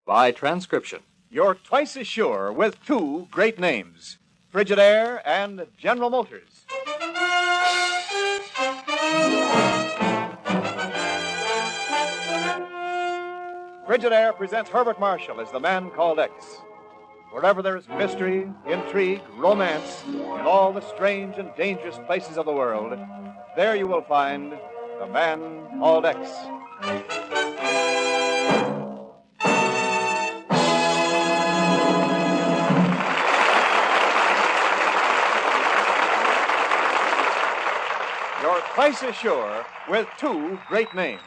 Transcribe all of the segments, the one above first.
by transcription. You're twice as sure with two great names, Frigidaire and General Motors. Frigidaire presents Herbert Marshall as the man called X. Wherever there is mystery, intrigue, romance, in all the strange and dangerous places of the world, there you will find the man called X. You're twice as sure with two great names,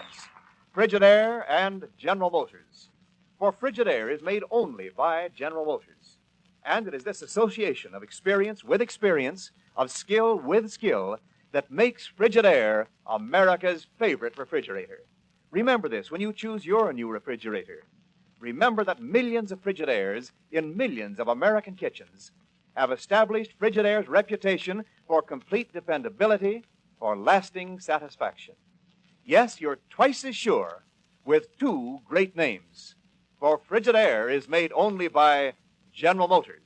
Frigidaire and General Motors. For Frigidaire is made only by General Motors. And it is this association of experience with experience, of skill with skill, that makes Frigidaire America's favorite refrigerator. Remember this when you choose your new refrigerator. Remember that millions of Frigidaires in millions of American kitchens have established Frigidaire's reputation for complete dependability, for lasting satisfaction. Yes, you're twice as sure with two great names. For Frigidaire is made only by General Motors.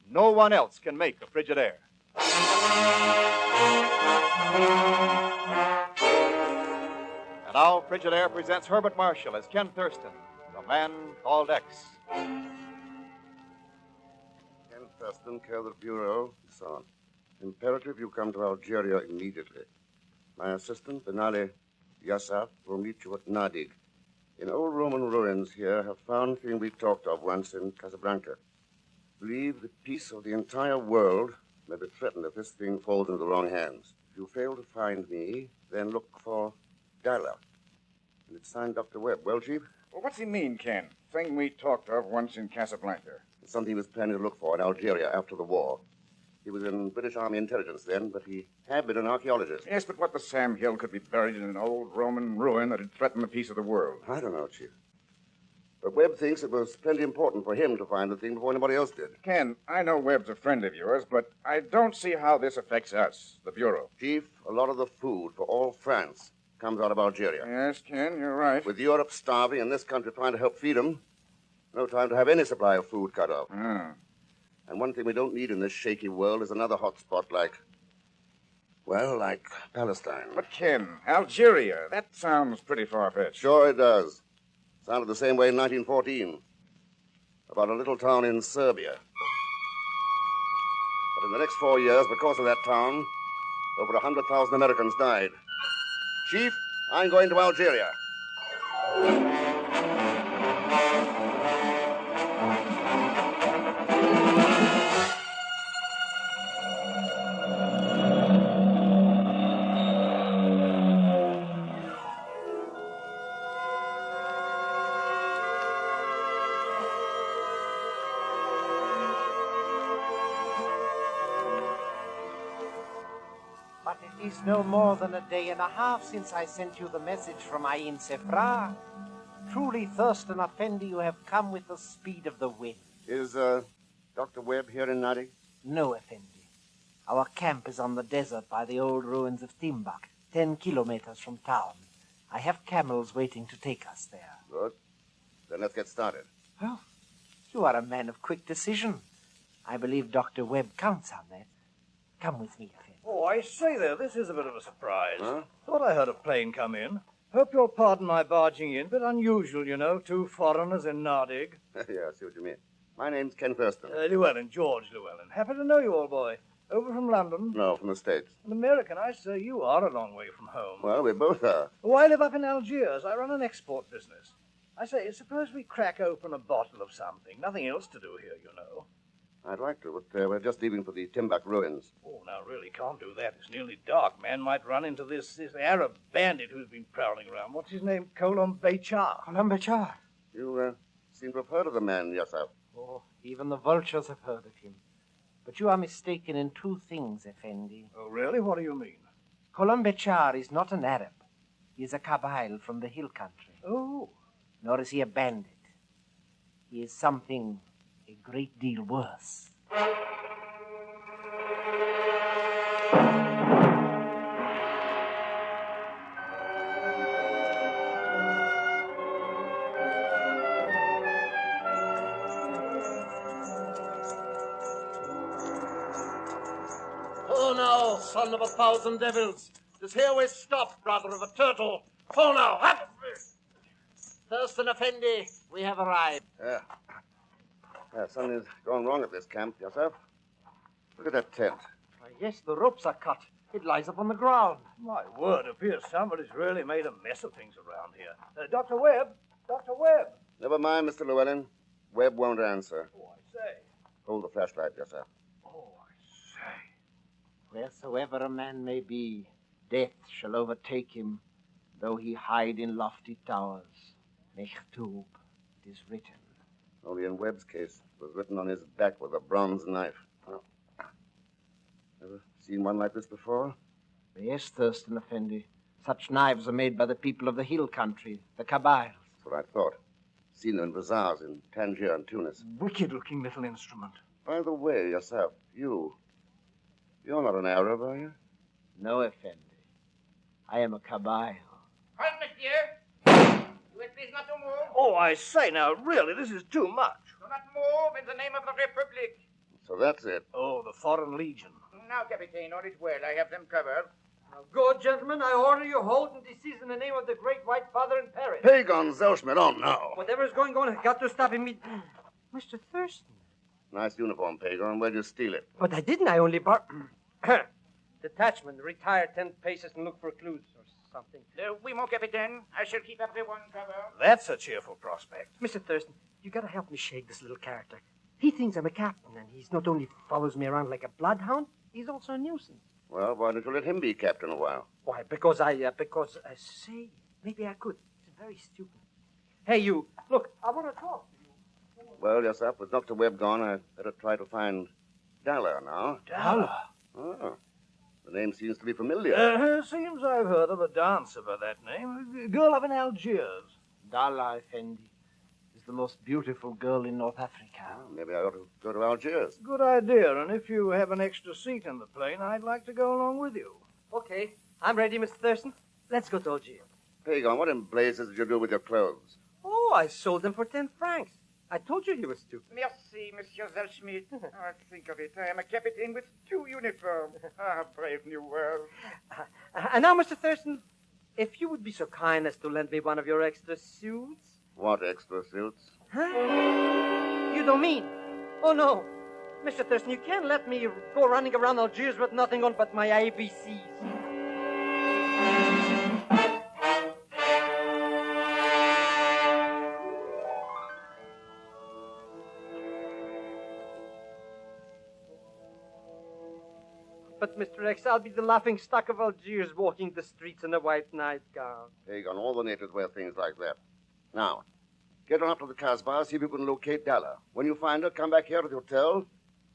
No one else can make a Frigidaire. And now Frigidaire presents Herbert Marshall as Ken Thurston, the man called X. Ken Thurston, care of the Bureau, and so on. Imperative you come to Algeria immediately. My assistant, Benali Yassaf, will meet you at Nadig. In old Roman ruins here have found thing we talked of once in Casablanca. Believe the peace of the entire world may be threatened if this thing falls into the wrong hands. If you fail to find me, then look for Dalla. And it's signed Dr. Webb. Well, Chief? Well, what's he mean, Ken? Thing we talked of once in Casablanca. It's something he was planning to look for in Algeria after the war. He was in British Army intelligence then, but he had been an archaeologist. Yes, but what the Sam Hill could be buried in an old Roman ruin that had threatened the peace of the world? I don't know, Chief. But Webb thinks it was plenty important for him to find the thing before anybody else did. Ken, I know Webb's a friend of yours, but I don't see how this affects us, the Bureau. Chief, a lot of the food for all France comes out of Algeria. Yes, Ken, you're right. With Europe starving and this country trying to help feed them, no time to have any supply of food cut off. Ah. And one thing we don't need in this shaky world is another hot spot like Palestine. But, Ken, Algeria, that sounds pretty far-fetched. Sure it does. Sounded the same way in 1914. About a little town in Serbia. But in the next 4 years, because of that town, over 100,000 Americans died. Chief, I'm going to Algeria. But it is no more than a day and a half since I sent you the message from Ain Sefra. Truly, Thurston Effendi, you have come with the speed of the wind. Is, Dr. Webb here in Nadi? No, Effendi. Our camp is on the desert by the old ruins of Timbuk, 10 kilometers from town. I have camels waiting to take us there. Good. Then let's get started. Well, you are a man of quick decision. I believe Dr. Webb counts on that. Come with me, Effendi. Oh, I say there, this is a bit of a surprise. Huh? Thought I heard a plane come in. Hope you'll pardon my barging in. Bit unusual, you know, two foreigners in Nadig. Yeah, I see what you mean. My name's Ken Thurston. Llewellyn, George Llewellyn. Happy to know you, old boy. Over from London? No, from the States. An American, I say, you are a long way from home. Well, we both are. Oh, I live up in Algiers. I run an export business. I say, suppose we crack open a bottle of something. Nothing else to do here, you know. I'd like to, but we're just leaving for the Timbuk ruins. Oh, now, really can't do that. It's nearly dark. Man might run into this Arab bandit who's been prowling around. What's his name? Colomb Bechar. Colomb Bechar. You seem to have heard of the man yourself. Oh, even the vultures have heard of him. But you are mistaken in two things, Effendi. Oh, really? What do you mean? Colomb Bechar is not an Arab. He is a Kabyle from the hill country. Oh. Nor is he a bandit. He is something a great deal worse. Ho now, son of 1,000 devils. This hereway stop, brother of a turtle. Ho now, hop! Thurston Effendi, we have arrived. Yeah, something's gone wrong at this camp, yourself. Look at that tent. Yes, the ropes are cut. It lies upon the ground. My word, appears somebody's really made a mess of things around here. Dr. Webb! Dr. Webb! Never mind, Mr. Llewellyn. Webb won't answer. Oh, I say. Hold the flashlight, yourself. Oh, I say. Wheresoever a man may be, death shall overtake him, though he hide in lofty towers. Mechtub, it is written. Only in Webb's case, it was written on his back with a bronze knife. Oh. Ever seen one like this before? Yes, Thurston Effendi. Such knives are made by the people of the hill country, the Kabyles. That's what I thought. Seen them in bazaars in Tangier and Tunis. Wicked-looking little instrument. By the way, yourself, you're not an Arab, are you? No, Effendi. I am a Kabyle. Halt, monsieur. You will please not to move. Oh, I say, now, really, this is too much. Do not move in the name of the Republic. So that's it. Oh, the Foreign Legion. Now, Captain, all is well. I have them covered. Now go, gentlemen. I order you hold and desist in the name of the Great White Father in Paris. Pagan Zelschmidt, on now. Whatever is going on, I've got to stop immediately. Mr. Thurston. Nice uniform, Pagan. Where'd you steal it? But I didn't. I only Detachment. Retire 10 paces and look for clues or something. Oui, mon Captain. I shall keep everyone covered. That's a cheerful prospect. Mr. Thurston, you gotta help me shake this little character. He thinks I'm a captain, and he's not only follows me around like a bloodhound, he's also a nuisance. Well, why don't you let him be captain a while? Why, because say, maybe I could. It's very stupid. Hey, you, look, I want to talk to you. Well, yourself, with Dr. Webb gone, I'd better try to find Dalla now. Dalla? Oh, the name seems to be familiar. Seems I've heard of a dancer by that name. A girl up in Algiers. Dalla Effendi is the most beautiful girl in North Africa. Well, maybe I ought to go to Algiers. Good idea, and if you have an extra seat in the plane, I'd like to go along with you. Okay, I'm ready, Mr. Thurston. Let's go to Algiers. Pagan, what in blazes did you do with your clothes? Oh, I sold them for 10 francs. I told you he was stupid. Merci, Monsieur Zelschmidt. Think of it. I am a captain with 2 uniforms. Brave new world. And now, Mr. Thurston, if you would be so kind as to lend me one of your extra suits. What extra suits? Huh? You don't mean? Oh, no. Mr. Thurston, you can't let me go running around Algiers with nothing on but my ABCs. But, Mr. X, I'll be the laughing stock of Algiers walking the streets in a white nightgown. Pagan, all the natives wear things like that. Now, get on up to the Kasbah, see if you can locate Dalla. When you find her, come back here to the hotel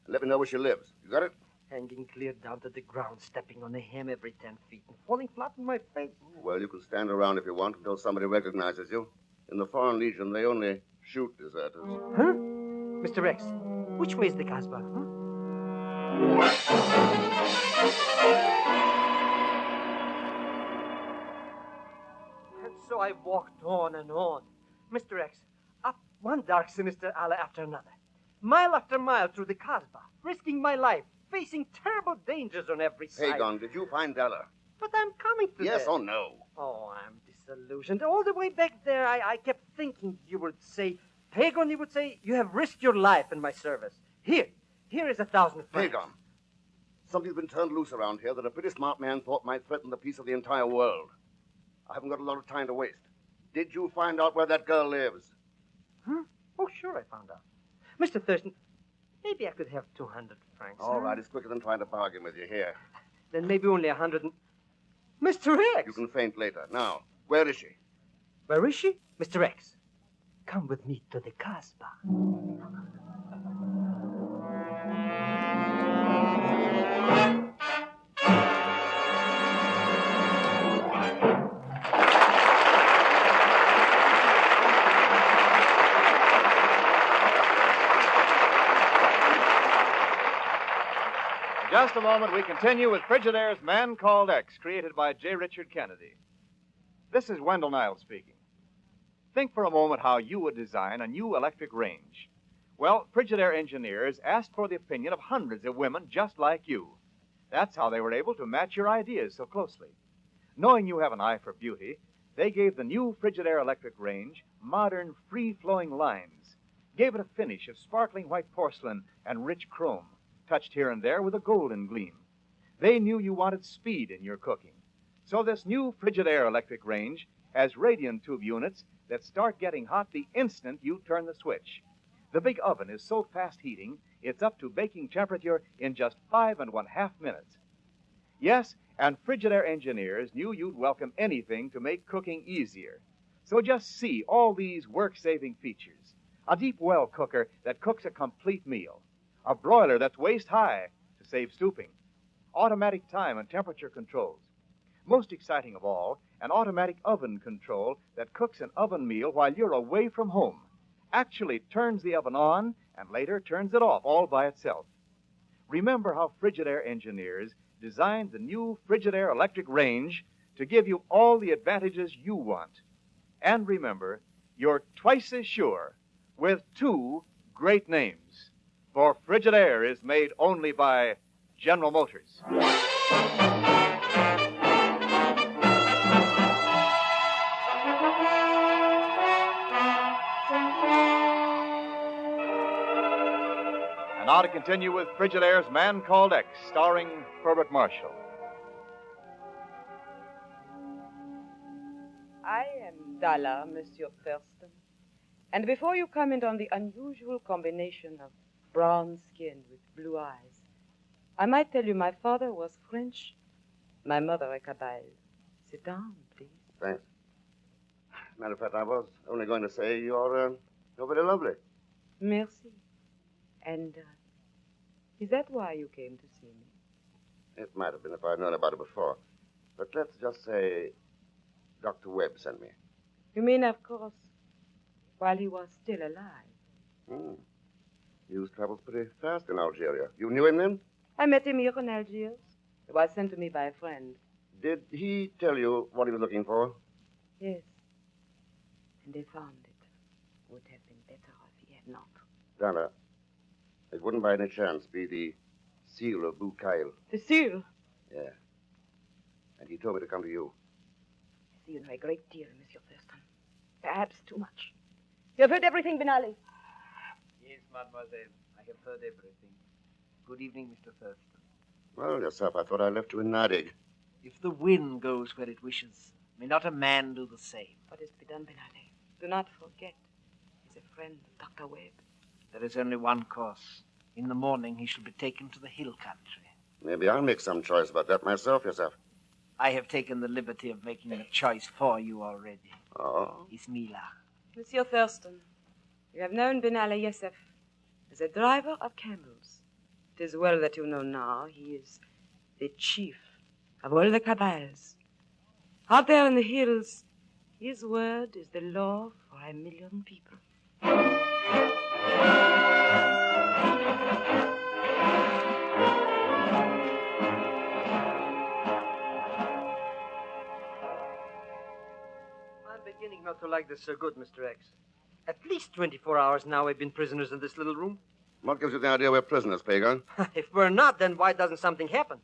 and let me know where she lives. You got it? Hanging clear down to the ground, stepping on a hem every 10 feet, and falling flat on my face. Well, you can stand around if you want until somebody recognizes you. In the Foreign Legion, they only shoot deserters. Huh? Mr. X, which way is the Kasbah, huh? And so I walked on and on. Mr. X, up one dark, sinister alley after another. Mile after mile through the Kasbah, risking my life, facing terrible dangers on every side. Pagan, did you find Dalla? But I'm coming to Yes that. or no? Oh, I'm disillusioned. All the way back there, I kept thinking you would say, Pagan, you would say, you have risked your life in my service. Here is 1,000 francs. Pagan, something's been turned loose around here that a pretty smart man thought might threaten the peace of the entire world. I haven't got a lot of time to waste. Did you find out where that girl lives? Huh? Oh, sure, I found out. Mr. Thurston, maybe I could have 200 francs. All right, it's quicker than trying to bargain with you here. Then maybe only 100 and... Mr. X! You can faint later. Now, where is she? Where is she? Mr. X, come with me to the Kasbah. In just a moment, we continue with Frigidaire's Man Called X, created by J. Richard Kennedy. This is Wendell Niles speaking. Think for a moment how you would design a new electric range. Well, Frigidaire engineers asked for the opinion of hundreds of women just like you. That's how they were able to match your ideas so closely. Knowing you have an eye for beauty, they gave the new Frigidaire electric range modern, free-flowing lines, gave it a finish of sparkling white porcelain and rich chrome, touched here and there with a golden gleam. They knew you wanted speed in your cooking. So this new Frigidaire electric range has radiant tube units that start getting hot the instant you turn the switch. The big oven is so fast heating, it's up to baking temperature in just 5½ minutes. Yes, and Frigidaire engineers knew you'd welcome anything to make cooking easier. So just see all these work-saving features. A deep well cooker that cooks a complete meal. A broiler that's waist-high to save stooping. Automatic time and temperature controls. Most exciting of all, an automatic oven control that cooks an oven meal while you're away from home. Actually turns the oven on and later turns it off all by itself. Remember how Frigidaire engineers designed the new Frigidaire electric range to give you all the advantages you want. And remember, you're twice as sure with two great names. For Frigidaire is made only by General Motors. And now to continue with Frigidaire's Man Called X, starring Herbert Marshall. I am Dalla, Monsieur Thurston. And before you comment on the unusual combination of brown skin with blue eyes, I might tell you my father was French, my mother a Cabal. Sit down, please. Thanks. Matter of fact, I was only going to say you're very lovely. Merci. And is that why you came to see me? It might have been if I'd known about it before. But let's just say Dr. Webb sent me. You mean, of course, while he was still alive? News travels pretty fast in Algeria. You knew him then? I met him here in Algiers. He was sent to me by a friend. Did he tell you what he was looking for? Yes. And they found it. Would have been better if he had not. Donna, it wouldn't by any chance be the seal of Boucaille. The seal? Yeah. And he told me to come to you. I see you know a great deal, Monsieur Thurston. Perhaps too much. You have heard everything, Benali? Yes, mademoiselle. I have heard everything. Good evening, Mr. Thurston. Well, yourself, I thought I left you in Nadig. If the wind goes where it wishes, may not a man do the same? What is to be done, Benali? Do not forget, he's a friend of Dr. Webb. There is only one course. In the morning, he shall be taken to the hill country. Maybe I'll make some choice about that myself, yourself. I have taken the liberty of making a choice for you already. Oh? Ismila. Monsieur Thurston, you have known Benali Yessef as a driver of camels. It is well that you know now he is the chief of all the cabals. Out there in the hills, his word is the law for 1 million people. I'm beginning not to like this so good, Mr. X. At least 24 hours now we've been prisoners in this little room. What gives you the idea we're prisoners, Pagan? If we're not, then why doesn't something happen?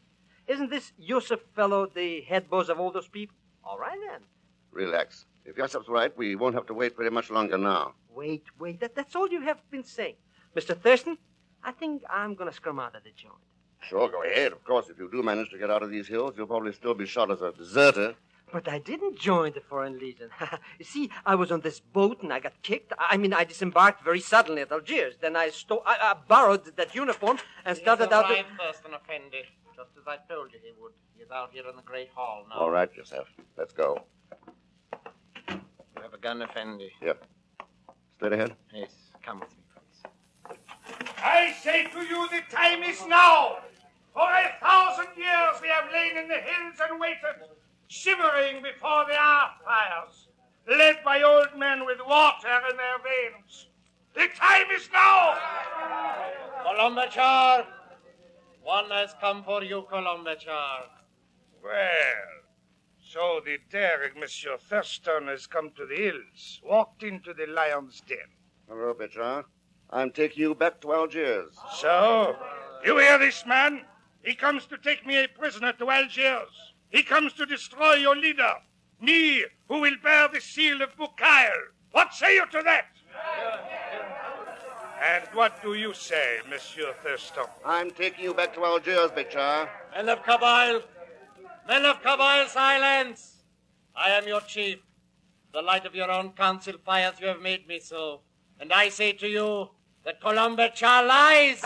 Isn't this Yusuf fellow the head boss of all those people? All right, then. Relax. If Yusuf's right, we won't have to wait very much longer now. Wait. That's all you have been saying. Mr. Thurston, I think I'm going to scrum out of the joint. Sure, go ahead. Of course, if you do manage to get out of these hills, you'll probably still be shot as a deserter. But I didn't join the Foreign Legion. You see, I was on this boat and I got kicked. I disembarked very suddenly at Algiers. Then I borrowed that uniform and started out... He's arrived, Thurston Effendi, just as I told you he would. He's out here in the Great Hall now. All right, Yusuf. Let's go. You have a gun, Effendi? Yep. Straight ahead. Yes, come with me, please. I say to you, the time is now. For 1,000 years we have lain in the hills and waited, shivering before the hearth fires, led by old men with water in their veins. The time is now! Colombachar! One has come for you, Colombachar. Well, so the daring Monsieur Thurston has come to the hills, walked into the lion's den. Hello, Petra. I'm taking you back to Algiers. So, you hear this, man? He comes to take me a prisoner to Algiers. He comes to destroy your leader. Me, who will bear the seal of Boucaille. What say you to that? And what do you say, Monsieur Thurston? I'm taking you back to Algiers, Béchard. Men of Kabyle! Men of Kabyle, silence! I am your chief. The light of your own council fires, you have made me so. And I say to you that Colombe Béchard lies.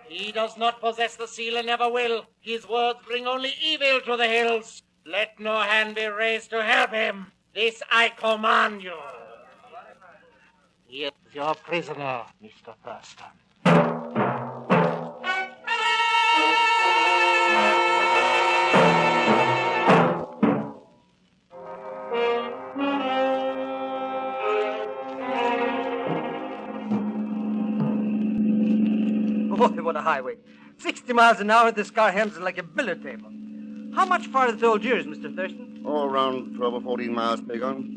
He does not possess the seal and never will. His words bring only evil to the hills. Let no hand be raised to help him. This I command you. He is your prisoner, Mr. Thurston. Boy, what a highway. 60 miles an hour, this car hems like a billiard table. How much farther to Algiers, Mr. Thurston? Oh, around 12 or 14 miles, Pagon.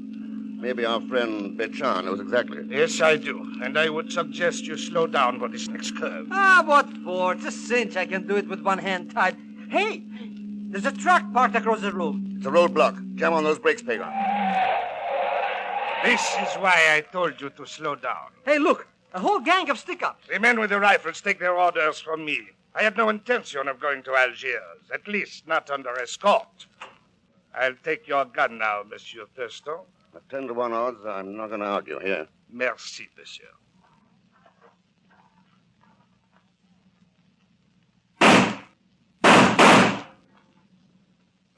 Maybe our friend Béchard knows exactly. Yes, I do. And I would suggest you slow down for this next curve. Ah, what for? It's a cinch. I can do it with one hand tied. Hey, there's a truck parked across the road. It's a roadblock. Jam on those brakes, Pagon. This is why I told you to slow down. Hey, look, a whole gang of stick-ups. The men with the rifles take their orders from me. I had no intention of going to Algiers, at least not under escort. I'll take your gun now, Monsieur Thurston. At 10 to 1 odds, I'm not going to argue here. Merci, monsieur.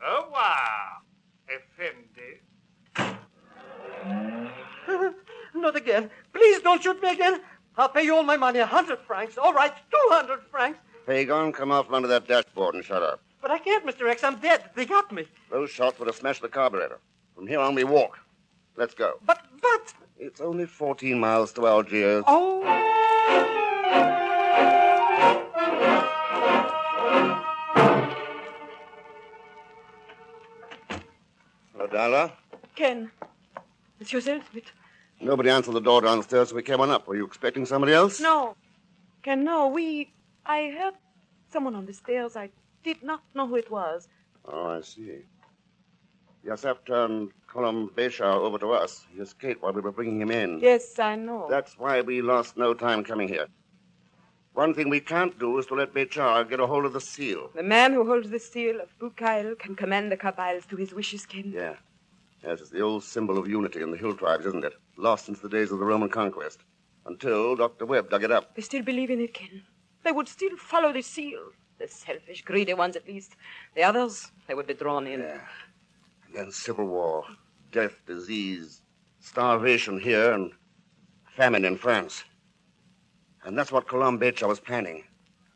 Au revoir, Effendi. Not again. Please don't shoot me again. I'll pay you all my money, 100 francs. All right, 200 francs. Pagon, come out from under that dashboard and shut up. But I can't, Mr. X. I'm dead. They got me. Those shots would have smashed the carburetor. From here on, we walk. Let's go. But... It's only 14 miles to Algiers. Oh... Hello, Darla. Ken. Monsieur Zelsmith. Nobody answered the door downstairs, so we came on up. Were you expecting somebody else? No. Ken, no. I heard someone on the stairs. I did not know who it was. Oh, I see. Yasef turned Colombe Béchard over to us. He escaped while we were bringing him in. Yes, I know. That's why we lost no time coming here. One thing we can't do is to let Béchard get a hold of the seal. The man who holds the seal of Boucaille can command the Kabyles to his wishes, Ken. Yeah. Yes, it's the old symbol of unity in the hill tribes, isn't it? Lost since the days of the Roman conquest. Until Dr. Webb dug it up. They still believe in it, Ken. They would still follow the seal. The selfish, greedy ones, at least. The others, they would be drawn in. Yeah. And then civil war, death, disease, starvation here, and famine in France. And that's what Colombe Béchard was planning.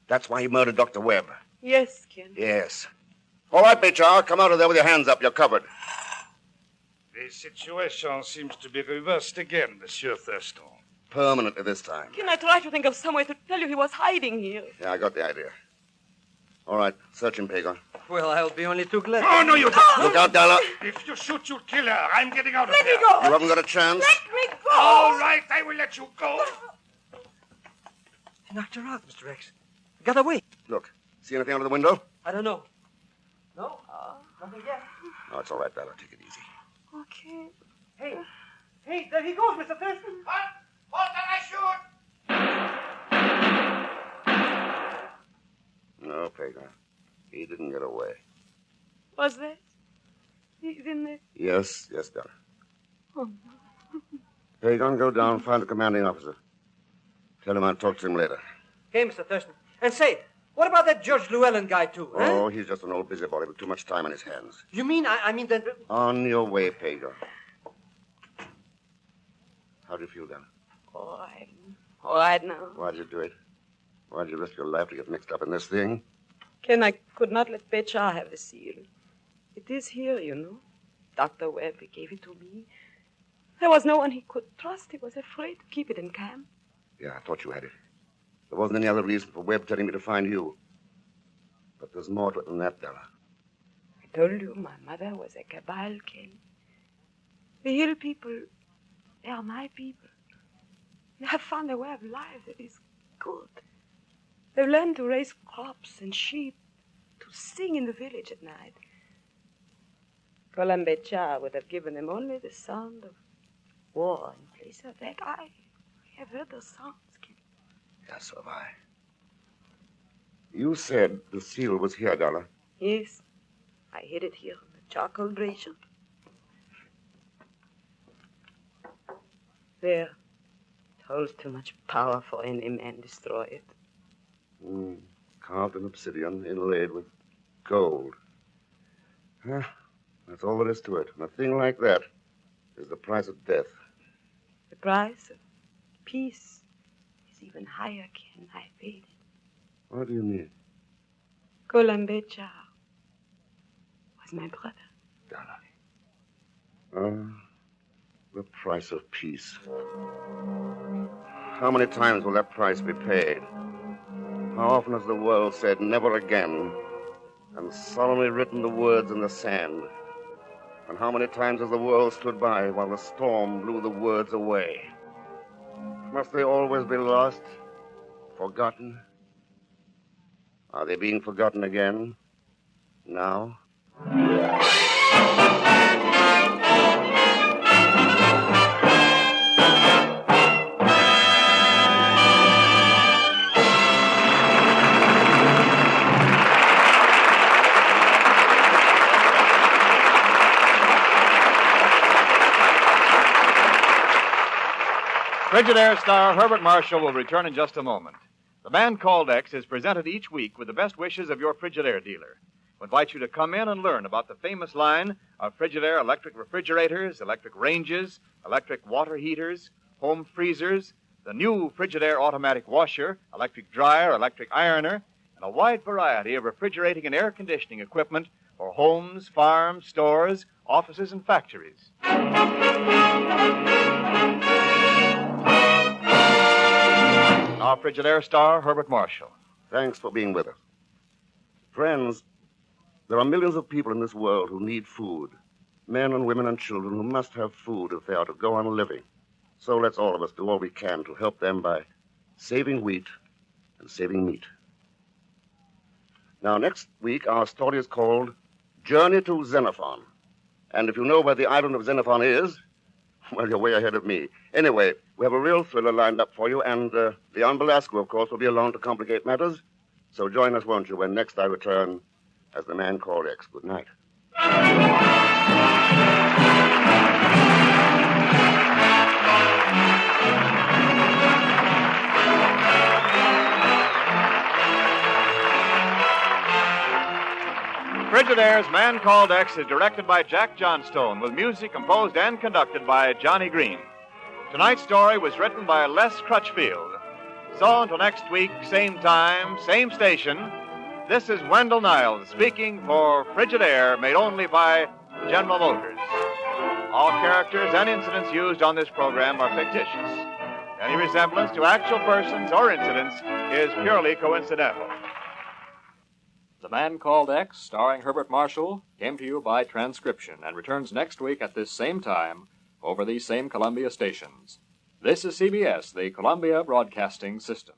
That's why he murdered Dr. Webb. Yes, Ken. Yes. All right, Béchard, come out of there with your hands up. You're covered. The situation seems to be reversed again, Monsieur Thurston. Permanently this time. Can I try to think of some way to tell you he was hiding here? Yeah, I got the idea. All right, search him, Pagon. Well, I'll be only too glad. Oh, no, you don't. Look out, Darla. If you shoot, you'll kill her. I'm getting out of here. Let me go. You haven't got a chance. Let me go. All right, I will let you go. He knocked her out, Mr. X. Got away. Look, see anything out of the window? I don't know. No, nothing yet. Oh, it's all right, Darla. Take it easy. Okay. Hey, there he goes, Mr. Thurston. What did I shoot? No, Pagon. He didn't get away. Was that? He's in there. Yes, Darla. Oh, Pagon, go down, find the commanding officer. Tell him I'll talk to him later. Okay, Mr. Thurston. And say, what about that George Llewellyn guy, too? Oh, he's just an old busybody with too much time on his hands. You mean, I mean that... On your way, Pagon. How do you feel, Darla? all right now. Why'd you do it? Why'd you risk your life to get mixed up in this thing? Ken, I could not let Béchard have the seal. It is here, you know. Dr. Webb, he gave it to me. There was no one he could trust. He was afraid to keep it in camp. Yeah, I thought you had it. There wasn't any other reason for Webb telling me to find you. But there's more to it than that, Darla. I told you my mother was a Kabyle, Ken. The hill people, they are my people. They have found a way of life that is good. They've learned to raise crops and sheep to sing in the village at night. Columbecha would have given them only the sound of war in place of that. I have heard those sounds. Yes, so have I. You said the seal was here, Dollar. Yes, I hid it here in the charcoal brazier. There, it holds too much power for any man to destroy it. Carved in obsidian, inlaid with gold. That's all there is to it. And a thing like that is the price of death. The price of peace is even higher, Ken. I paid it. What do you mean? Columbecha was my brother. The price of peace. How many times will that price be paid? How often has the world said never again and solemnly written the words in the sand? And how many times has the world stood by while the storm blew the words away? Must they always be lost? Forgotten? Are they being forgotten again? Now? Frigidaire star Herbert Marshall will return in just a moment. The Man Called X is presented each week with the best wishes of your Frigidaire dealer. We invite you to come in and learn about the famous line of Frigidaire electric refrigerators, electric ranges, electric water heaters, home freezers, the new Frigidaire automatic washer, electric dryer, electric ironer, and a wide variety of refrigerating and air conditioning equipment for homes, farms, stores, offices, and factories. Our Frigidaire star, Herbert Marshall. Thanks for being with us. Friends, there are millions of people in this world who need food. Men and women and children who must have food if they are to go on living. So let's all of us do all we can to help them by saving wheat and saving meat. Now, next week, our story is called Journey to Xenophon. And if you know where the island of Xenophon is, well, you're way ahead of me. Anyway, we have a real thriller lined up for you, and Leon Belasco, of course, will be along to complicate matters. So join us, won't you, when next I return as the Man Called X. Good night. Frigidaire's Man Called X is directed by Jack Johnstone, with music composed and conducted by Johnny Green. Tonight's story was written by Les Crutchfield. So until next week, same time, same station, this is Wendell Niles speaking for Frigidaire, made only by General Motors. All characters and incidents used on this program are fictitious. Any resemblance to actual persons or incidents is purely coincidental. The Man Called X, starring Herbert Marshall, came to you by transcription and returns next week at this same time over these same Columbia stations. This is CBS, the Columbia Broadcasting System.